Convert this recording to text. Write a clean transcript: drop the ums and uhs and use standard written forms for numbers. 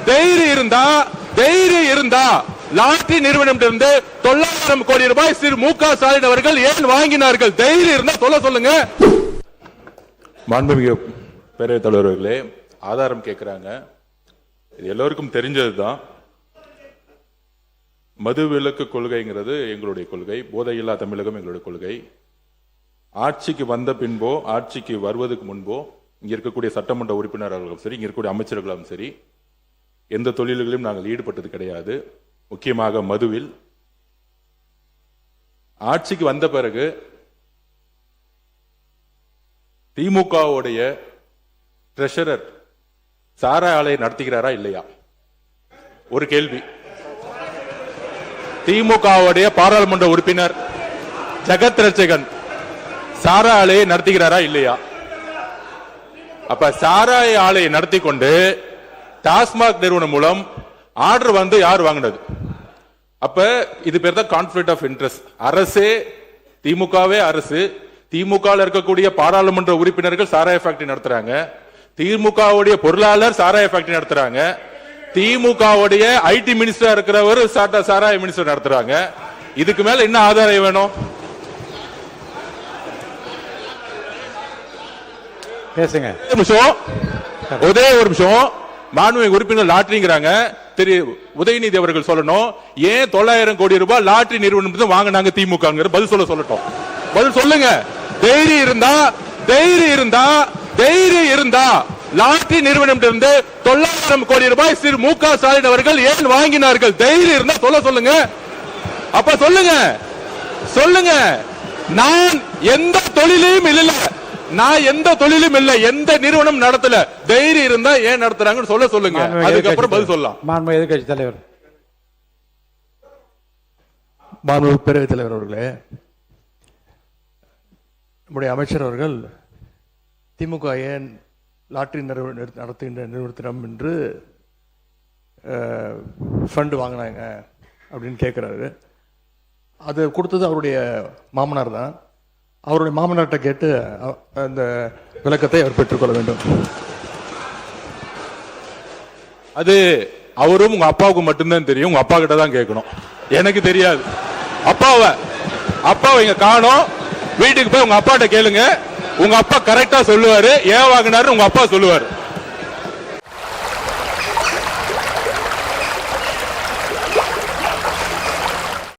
தைரியம் இருந்தா லாட்டரி நிறுவனம் 900 கோடி ரூபாய் திரு மு.க. ஸ்டாலின் அவர்கள் ஏன் வாங்கினார்கள்? தைரியம் இருந்தா சொல்லுங்க. மாண்புமிகு பேரவைத் தலைவர்களே, ஆதாரம் கேட்கிறாங்க. இது எல்லோருக்கும் தெரிஞ்சதுதான். மது விலக்கு கொள்கைங்கிறது எங்களுடைய கொள்கை. போதையில்லா தமிழகம் எங்களுடைய கொள்கை. ஆட்சிக்கு வந்த பின்போ ஆட்சிக்கு வருவதற்கு முன்போ இங்க இருக்கக்கூடிய சட்டமன்ற உறுப்பினர்களும் சரி, இங்க இருக்கக்கூடிய அமைச்சர்களும் சரி, எந்த தொழில்களிலும் நாங்கள் ஈடுபட்டது கிடையாது. முக்கியமாக மதுவில். ஆட்சிக்கு வந்த பிறகு திமுகவுடைய ட்ரெஷரர் சாராய ஆலையை நடத்துகிறாரா இல்லையா? ஒரு கேள்வி. திமுகவுடைய பாராளுமன்ற உறுப்பினர் ஜெகத் ரட்சகன் சாராய ஆலையை நடத்துகிறாரா இல்லையா? அப்ப சாராய ஆலையை நடத்தி கொண்டு டாஸ்மாக் நிறுவனம் மூலம் ஆர்டர் யார் வாங்கினது? அப்ப இது பேர் தான் கான்ஃபிளிக்ட் ஆஃப் இன்ட்ரெஸ்ட். அரசே, திமுகவே அரசு, திமுக இருக்கக்கூடிய பாராளுமன்ற உறுப்பினர்கள் சாராய ஃபேக்டரி நடத்துறாங்க. திமுகவுடைய பொருளாளர் சாராய ஃபேக்டரி நடத்துறாங்க. திமுகவுடைய ஐடி மினிஸ்டர் இருக்கிறவர் சாராய மினிஸ்டர் நடத்துறாங்க. இதுக்கு மேல என்ன ஆதாரம் வேணும்? பேசுங்க. ஒரே ஒரு நிமிஷம். மாண்புமிகு உறுப்பினர் லாட்டரிங்கிறாங்க. திரு உதயநிதி அவர்கள் சொல்லணும், ஏன் 900 கோடி ரூபாய் லாட்டரி நிறுவனம் வாங்கினாங்க திமுக? பதில் சொல்லட்டும். பதில் சொல்லுங்க. தைரியம் இருந்தா லாட்டரி நிறுவனம் 900 கோடி ரூபாய் திரு மு.க. ஸ்டாலின் அவர்கள் ஏன் வாங்கினார்கள்? தைரியம் இருந்தா சொல்லுங்க. அப்ப சொல்லுங்க. நான் எந்த தொழிலையும் இல்ல, எந்த நிறுவனம் நடத்தல. தைரியம் இருந்தா ஏன் நடத்துறாங்கன்னு சொல்லுங்க. அதுக்கப்புறம் பதில் சொல்லலாம். மாண்புமிகு எதிர்க்கட்சி தலைவர், மாண்புமிகு பேரவைத் தலைவர் அவர்களே, நம்முடைய அமைச்சர் அவர்கள் திமுக ஏன் லாட்டரி நடத்துகின்ற நிறுவனத்திடம் என்று ஃபண்டு வாங்கினாங்க அப்படின்னு கேட்குறாரு. அது கொடுத்தது அவருடைய மாமனார் தான். அவருடைய மாமனார்கிட்ட கேட்டு அந்த விளக்கத்தை அவர் பெற்றுக்கொள்ள வேண்டும். அது அவரும் உங்க அப்பாவுக்கு மட்டும்தான் தெரியும். உங்க அப்பா கிட்ட தான் கேட்கணும். எனக்கு தெரியாது. அப்பாவை இங்க காணோம். வீட்டுக்கு போய் உங்க அப்பாட்ட கேளுங்க. உங்க அப்பா கரெக்டா சொல்லுவாரு. ஏன் வாங்கினாரு உங்க அப்பா சொல்லுவாரு.